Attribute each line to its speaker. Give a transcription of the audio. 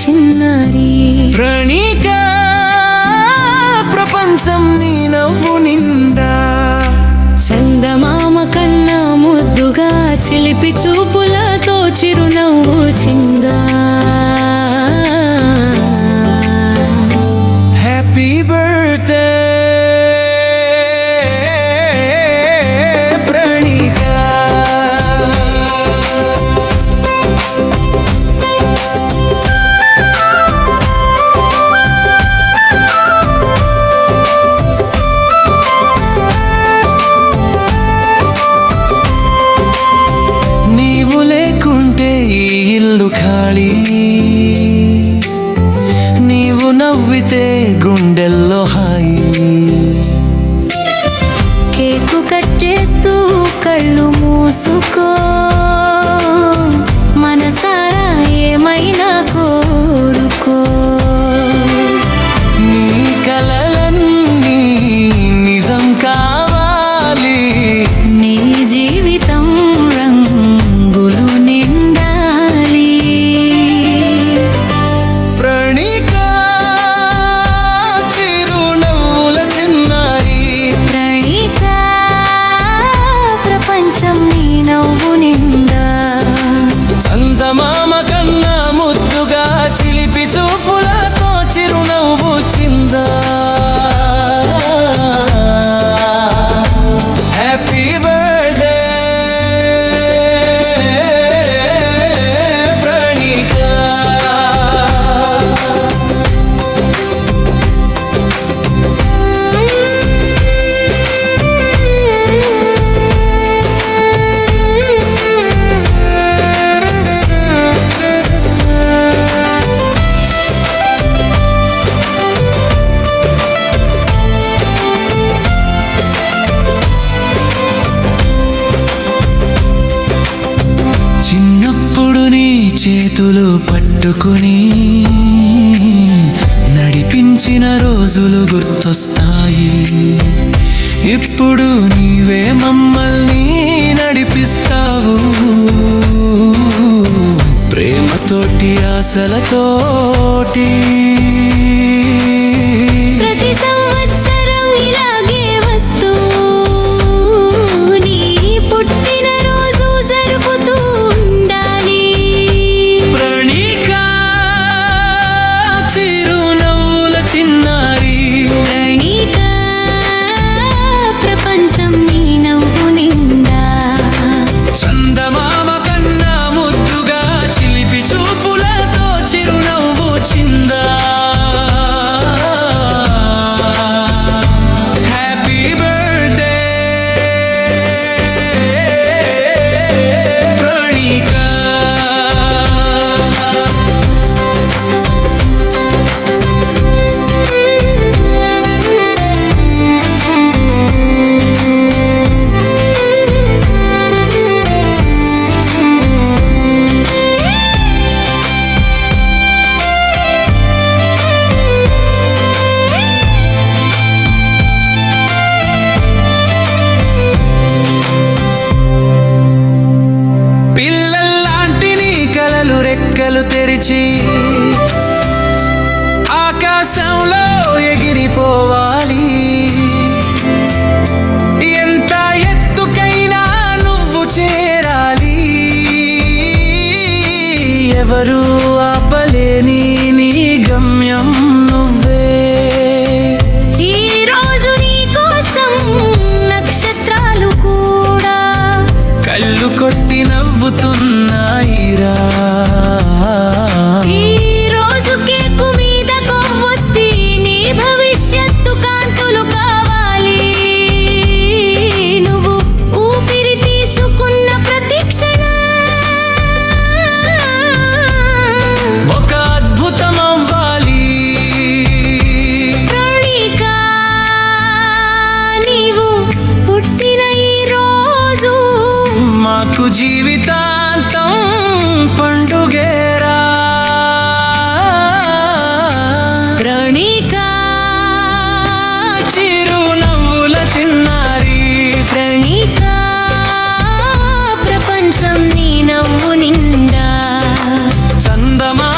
Speaker 1: చిన్నారి.
Speaker 2: ప్రణిక ప్రపంచం నీ నవ్వు నిండా.
Speaker 1: చందమామ కన్నా ముద్దుగా చిలిపి చూపులతో చిరునవ్వు చిందా.
Speaker 2: Happy birthday ప్రణిక. నీవు లేకుంటే ఈ ఇల్లు ఖాళీ, నీవు నవ్వితే గుండెల్లో హాయి.
Speaker 1: కేకు కట్ చేస్తూ కళ్ళు మూసుకో, మనసారా ఏమైనా కోరుకో.
Speaker 2: నీ కలలన్నీ నిజం కావాలి,
Speaker 1: నీ జీవితం రంగులు నిండాలి.
Speaker 2: ప్రణిక చిరునవ్వుల చిన్నారి.
Speaker 1: ప్రణిక ప్రపంచం నీ నవ్వు నిండా.
Speaker 2: చందమామ కన్నా ముద్దుగా చిలిపి చూపులతో చిరునవ్వు చిందా. Happy birthday ప్రణిక. చిన్నప్పుడు నీ చేతులు పట్టుకుని నడిపించిన రోజులు గుర్తొస్తాయి. ఇప్పుడు నీవే మమ్మల్ని నడిపిస్తావు. ప్రేమతోటి ఆశలతోటి
Speaker 1: ప్రతి సంవత్సరం ఇలాగే వస్తూ నీ పుట్టిన రోజు జరుపుతూ ఉండాలి.
Speaker 2: ప్రణిక చిరునవ్వుల చిన్నారి.
Speaker 1: ప్రణిక ప్రపంచం నీ నవ్వు నిండా.
Speaker 2: చందమామ కన్నా ముద్దుగా చిలిపి చూపులతో చిరునవ్వు చిందా. Happy birthday ప్రణిక. పిల్లల్లాంటి నీ కలలు రెక్కలు తెరిచి ఆకాశంలో ఎగిరిపోవాలి. ఎంత ఎత్తుకైనా నువ్వు చేరాలి. ఎవరు ఆపలేని నీ గమ్యం నువ్వే.
Speaker 1: ఈ రోజు నీ కోసం నక్షత్రాలు కూడా
Speaker 2: కళ్ళు కొట్టి నవ్వుతున్నాయిరా.
Speaker 1: ఈ రోజు కేకు మీద కొవ్వొత్తి నీ భవిష్యత్తు కాంతులు కావాలి. నువ్వు ఊపిరి తీసుకున్న ప్రతి క్షణం
Speaker 2: ఒక అద్భుతం అవ్వాలి.
Speaker 1: ప్రణిక నీవు పుట్టిన ఈ రోజు
Speaker 2: మాకు జీవితాంతం పండుగేరా.
Speaker 1: ప్రణిక
Speaker 2: చిరునవ్వుల చిన్నారి.
Speaker 1: ప్రణిక ప్రపంచం నీ నవ్వు నిండా.
Speaker 2: చందమా